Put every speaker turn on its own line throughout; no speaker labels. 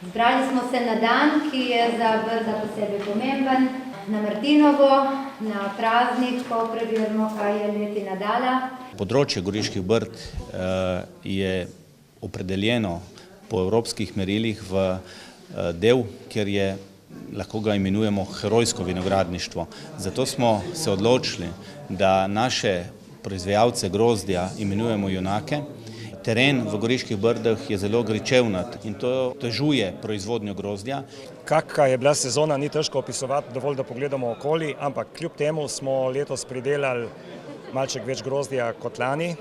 Zbrali smo se na dan, ki je za Brda posebej pomemben, na Martinovo, na praznik, ko preverimo, kaj je letina dala.
Področje Goriških Brd je opredeljeno po evropskih merilih v del, kjer je, lahko ga imenujemo herojsko vinogradništvo. Zato smo se odločili, da naše proizvajalce grozdja imenujemo junake. Teren v Goriških Brdah je zelo gričevnat in to težuje proizvodnjo grozdja.
Kakšna je bila sezona, ni težko opisovati, dovolj da pogledamo okoli, ampak kljub temu smo letos pridelali malček več grozdja kot lani.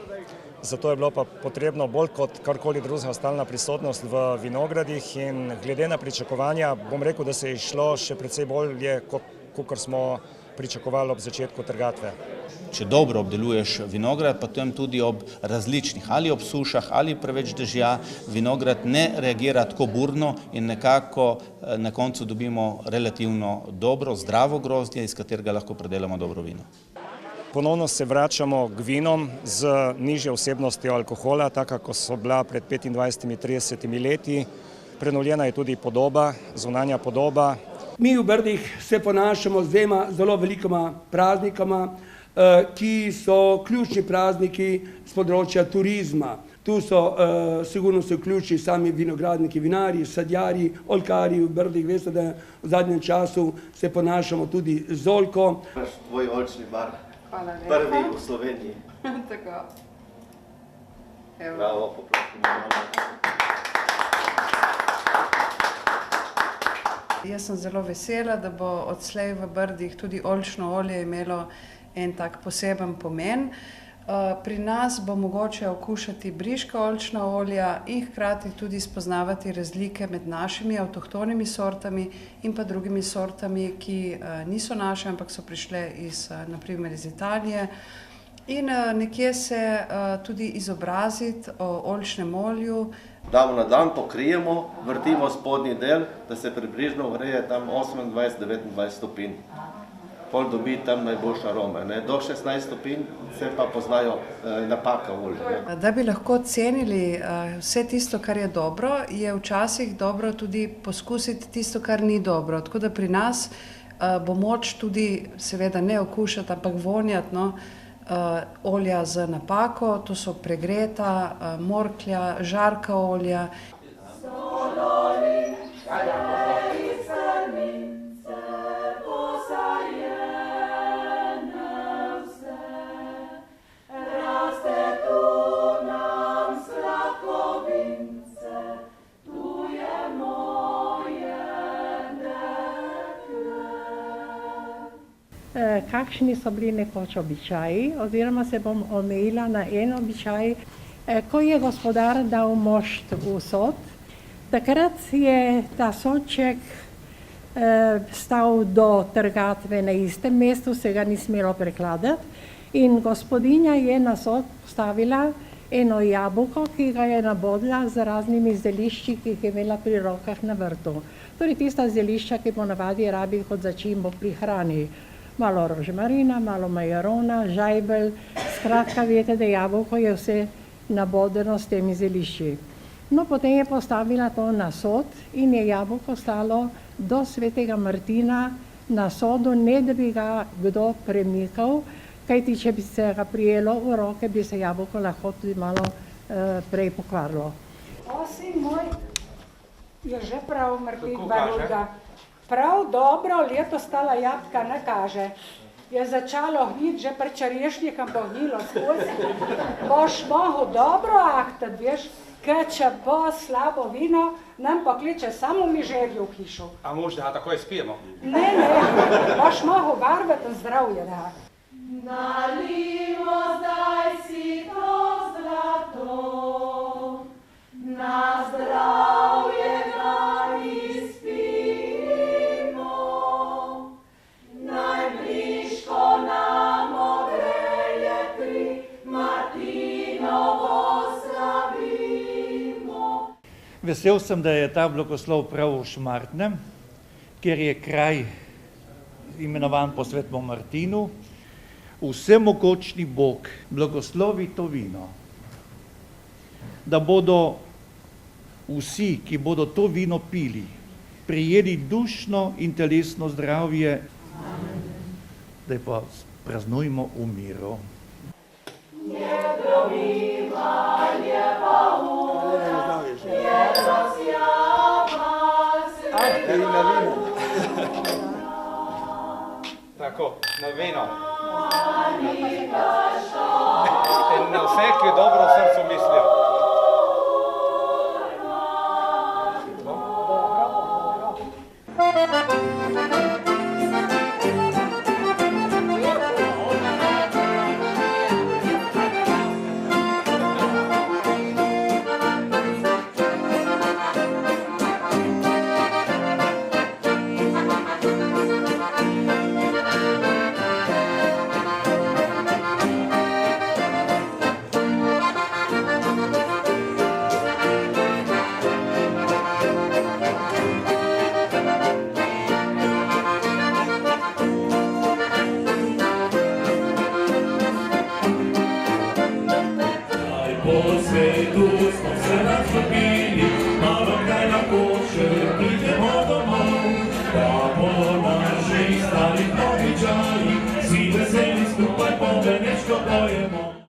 Zato je bilo pa potrebno bolj kot karkoli drugega stalna prisotnost v vinogradih in glede na pričakovanja bom rekel, da se je šlo še precej bolje, kot smo pričakovali ob začetku trgatve.
Če dobro obdeluješ vinograd, pa tudi ob različnih, ali ob sušah, ali preveč dežja, vinograd ne reagira tako burno in nekako na koncu dobimo relativno dobro, zdravo grozdje, iz katerega lahko predelamo dobro vino.
Ponovno se vračamo k vinom z nižjo vsebnostjo alkohola, taka, kot so bila pred 25-30 leti. Prenovljena je tudi podoba, zunanja podoba.
Mi v Brdih se ponašamo z dvema zelo velikima praznikama, ki so ključni prazniki z področja turizma. Tu so sigurno se vključili sami vinogradniki, vinarji, sadjarji, oljkarji v Brdih. Veste, da v zadnjem času se ponašamo tudi z oljko.
Tvoj oljčni bar, prvi v Sloveniji.
Tako.
Bravo, poprosim.
Jaz sem zelo vesela, da bo odslej v Brdih tudi oljčno olje imelo en tak poseben pomen. Pri nas bo mogoče okušati briška oljčna olja in hkrati tudi spoznavati razlike med našimi avtohtonimi sortami in pa drugimi sortami, ki niso naše, ampak so prišle na primer iz Italije. In nekje se tudi izobraziti o oljčnem olju.
Damo na dan, pokrijemo, vrtimo spodnji del, da se približno vreje tam 28-29 stopinj. Pol dobi tam najboljša aroma. Do 16 stopinj se pa poznajo napaka olja.
Da bi lahko cenili vse tisto, kar je dobro, je včasih dobro tudi poskusiti tisto, kar ni dobro. Tako da pri nas bo moč tudi, seveda ne okušati, ampak vonjati, olja z napako, to so pregreta, morklja, žarka olja.
Kakšni so bili nekoč običaji, oziroma se bom omejila na en običaj, ko je gospodar dal mošt v sod. Takrat je ta sodček stal do trgatve na istem mestu, se ga ni smelo prekladati in gospodinja je na sod postavila eno jabolko, ki ga je nabodla z raznimi zelišči, ki jih je imela pri rokah na vrtu. Torej tista zelišča, ki ponavadi rabi kot začimbo pri hrani. Malo rožmarina, malo majarona, žajbelj, skratka veste, da jabolko je vse nabodeno s temi zelišči. No, potem je postavila to na sod in je jabolko stalo do svetega Martina na sodu, ne da bi ga kdo premikal, kajti če bi se ga prijelo v roke, bi se jabolko lahko tudi malo prej pokvarilo.
O, sin moj, je že prav Martin Baruga. Prav dobro, letos tala jablka ne kaže. Je začalo hniti, že pri čerešnikom bo hnilo skozi. Boš mogel dobro ahtati, veš, ker če bo slabo vino, nam pokliče samo mižerjo v hišu.
A možda takoj spijemo?
Ne, boš mogel barvati in zdravje da.
Nalimo zdaj si to zlato, na zdravje ga izpijemo. Najbližko nam ogreje kri, Martinovo slavimo.
Vesel sem, da je ta blagoslov prav v Šmartnem, kjer je kraj imenovan po svetemu Martinu. Vsemogočni Bog blagoslovi to vino, da bodo vsi, ki bodo to vino pili, prijeli dušno in telesno zdravje, da pa praznujmo v miru.
Tako, na vino. In na vse, ki dobro v srcu mislijo.
Po svetu smo se razlobili,